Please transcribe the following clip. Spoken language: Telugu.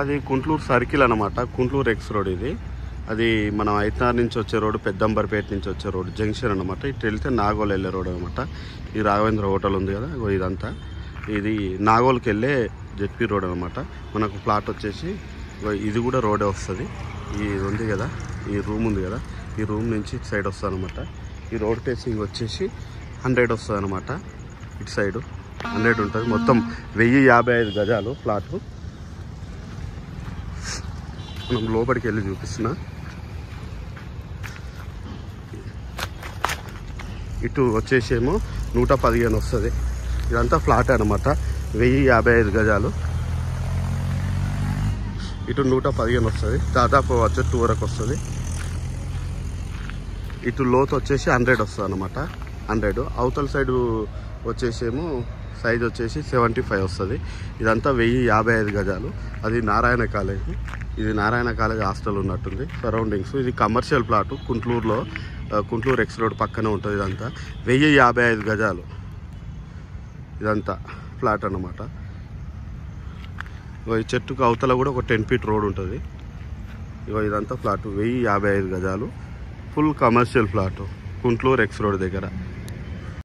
అది కుంట్లూరు సర్కిల్ అనమాట. కుంట్లూరు ఎక్స్ రోడ్ ఇది. అది మనం ఐతనార్ నుంచి వచ్చే రోడ్డు, పెద్దంబర్పేట నుంచి వచ్చే రోడ్డు జంక్షన్ అనమాట. ఇటు వెళ్తే నాగోల్ వెళ్ళే రోడ్ అనమాట. ఈ రాఘవేంద్ర హోటల్ ఉంది కదా, ఇదంతా ఇది నాగోల్కి వెళ్ళే జెడ్పీ రోడ్ అనమాట. మనకు ప్లాట్ వచ్చేసి ఇది కూడా రోడే వస్తుంది. ఇది ఉంది కదా, ఈ రూమ్ ఉంది కదా, ఈ రూమ్ నుంచి ఇటు సైడ్ వస్తుంది అనమాట. ఈ రోడ్ ఫేసింగ్ వచ్చేసి 100 వస్తుంది అనమాట. ఇటు సైడు 100 ఉంటుంది. మొత్తం 1055 గజాలు ప్లాటు. మనం లోపలికి వెళ్ళి చూపిస్తున్నా. ఇటు వచ్చేసేమో 115 వస్తుంది. ఇదంతా ఫ్లాట్ అనమాట. 1055 గజాలు. ఇటు 115 వస్తుంది. దాదాపు 2 వరకు వస్తుంది. ఇటు లోతు వచ్చేసి 100 వస్తుంది అనమాట. 100. అవతల సైడు వచ్చేసేమో సైజ్ వచ్చేసి 75 వస్తుంది. ఇదంతా 1055 గజాలు. అది నారాయణ కాలేజ్. ఇది నారాయణ కాలేజ్ హాస్టల్ ఉన్నట్టుంది సరౌండింగ్స్. ఇది కమర్షియల్ ప్లాటు కుంట్లూరులో, కుంట్లూరు ఎక్స్ రోడ్ పక్కనే ఉంటుంది. ఇదంతా 1055 గజాలు ఇదంతా ఫ్లాట్ అన్నమాట. ఈ చెట్టుకు అవతల కూడా ఒక 10 ఫీట్ రోడ్ ఉంటుంది. ఇదంతా ఫ్లాట్ 1055 గజాలు. Full commercial flat Kuntloor X road దగ్గర.